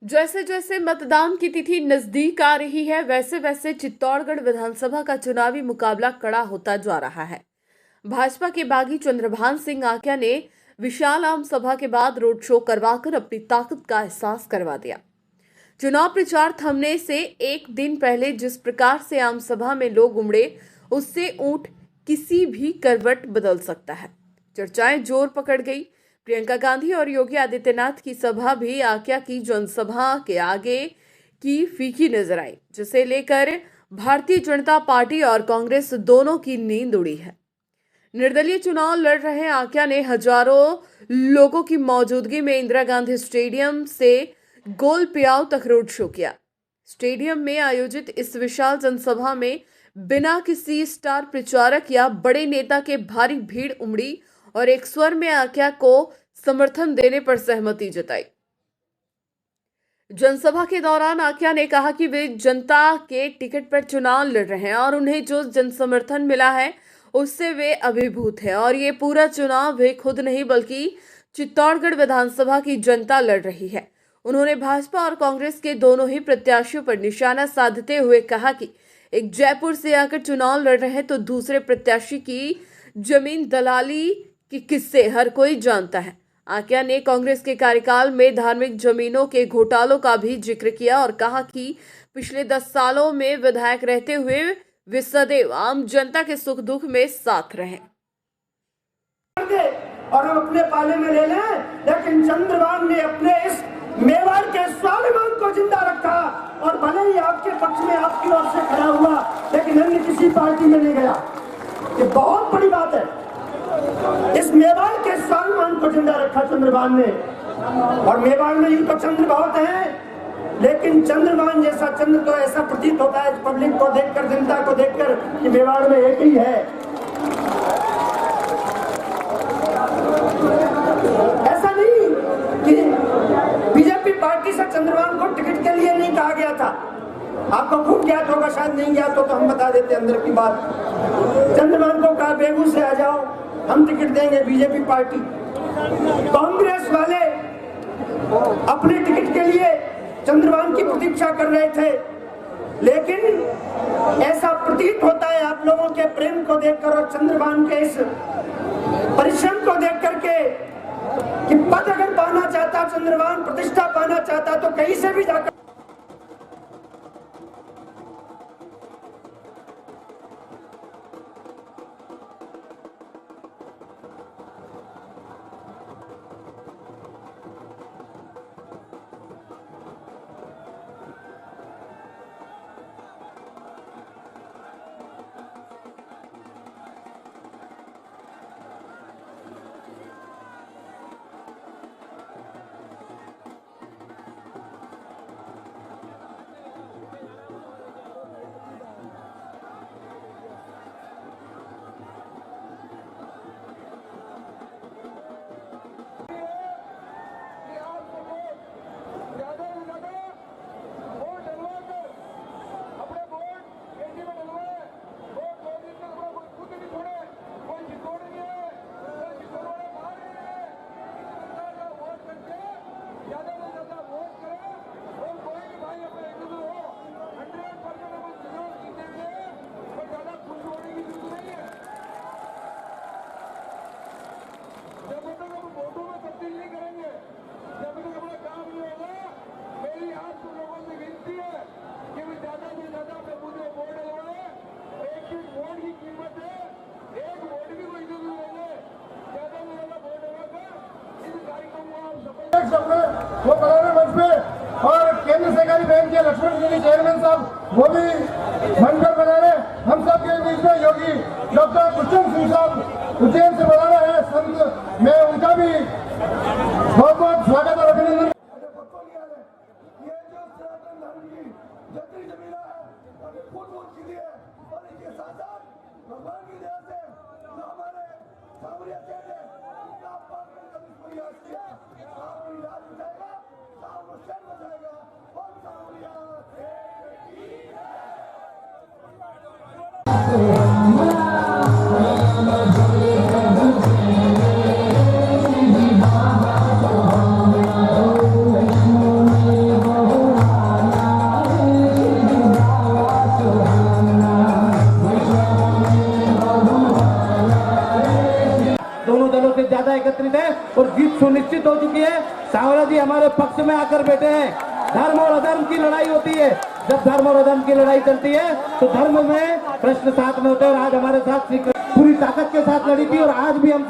जैसे जैसे मतदान की तिथि नजदीक आ रही है, वैसे वैसे चित्तौड़गढ़ विधानसभा का चुनावी मुकाबला कड़ा होता जा रहा है। भाजपा के बागी चंद्रभान सिंह आक्या ने विशाल आम सभा के बाद रोड शो करवाकर अपनी ताकत का एहसास करवा दिया। चुनाव प्रचार थमने से एक दिन पहले जिस प्रकार से आम सभा में लोग उमड़े, उससे ऊंट किसी भी करवट बदल सकता है। चर्चाएं जोर पकड़ गई। प्रियंका गांधी और योगी आदित्यनाथ की सभा भी आक्या की जनसभा के आगे की फीकी नजर आई, जिसे लेकर भारतीय जनता पार्टी और कांग्रेस दोनों की नींद उड़ी है। निर्दलीय चुनाव लड़ रहे आक्या ने हजारों लोगों की मौजूदगी में इंदिरा गांधी स्टेडियम से गोल पियाव तक रोड शो किया। स्टेडियम में आयोजित इस विशाल जनसभा में बिना किसी स्टार प्रचारक या बड़े नेता के भारी भीड़ उमड़ी और एक स्वर में आक्या को समर्थन देने पर सहमति जताई। जनसभा के दौरान आक्या ने कहा कि वे जनता के टिकट पर चुनाव लड़ रहे हैं और उन्हें जो जनसमर्थन मिला है उससे वे अभिभूत हैं और ये पूरा चुनाव वे खुद नहीं बल्कि चित्तौड़गढ़ विधानसभा की जनता लड़ रही है। उन्होंने भाजपा और कांग्रेस के दोनों ही प्रत्याशियों पर निशाना साधते हुए कहा कि एक जयपुर से आकर चुनाव लड़ रहे हैं तो दूसरे प्रत्याशी की जमीन दलाली के किस्से हर कोई जानता है। आक्या ने कांग्रेस के कार्यकाल में धार्मिक जमीनों के घोटालों का भी जिक्र किया और कहा कि पिछले 10 सालों में विधायक रहते हुए वे सदैव आम जनता के सुख दुख में साथ रहे और हम अपने पाले में ले लें, लेकिन चंद्रभान ने अपने इस मेवाड़ के स्वाभिमान को जिंदा रखा और भले ही आपके पक्ष में आपकी ओर से खड़ा हुआ, लेकिन अन्य किसी पार्टी में नहीं गया। ये बहुत बड़ी बात है। इस मेवाड़ के स्वाभिमान को जिंदा रखा चंद्रभान ने। और मेवाड़ में यूं तो चंद्र बहुत है, लेकिन चंद्रभान जैसा चंद्र तो ऐसा प्रतीत होता है पब्लिक को देखकर, जनता को देखकर, कि मेवाड़ में एक ही है। ऐसा नहीं कि बीजेपी पार्टी से चंद्रभान को टिकट के लिए नहीं कहा गया था। आपको खूब ज्ञात होगा, शायद नहीं ज्ञात हो तो हम बता देते अंदर की बात। चंद्रभान को कहा बेगू से आ जाओ, हम टिकट देंगे। बीजेपी पार्टी, कांग्रेस वाले अपने टिकट के लिए चंद्रभान की प्रतीक्षा कर रहे थे, लेकिन ऐसा प्रतीत होता है आप लोगों के प्रेम को देखकर और चंद्रभान के इस परिश्रम को देख करके कि पद अगर पाना चाहता चंद्रभान, प्रतिष्ठा पाना चाहता तो कहीं से भी जाकर वो बनाने मंच पे और केंद्र सहकारी बैंक के लक्ष्मण गिरी चेयरमैन साहब वो भी बनकर बना रहे। हम सब के बीच में योगी डॉक्टर दुष्यंत सिंह साहब उज्जैन से बना रहे हैं संत, मैं उनका भी बहुत बहुत स्वागत और अभिनंदन। एकत्रित है और जीत सुनिश्चित हो चुकी है। सांवला जी हमारे पक्ष में आकर बैठे हैं। धर्म और अधर्म की लड़ाई होती है, जब धर्म और अधर्म की लड़ाई चलती है तो धर्म में प्रश्न साथ में होते हैं और आज हमारे साथ पूरी ताकत के साथ लड़ी थी और आज भी हम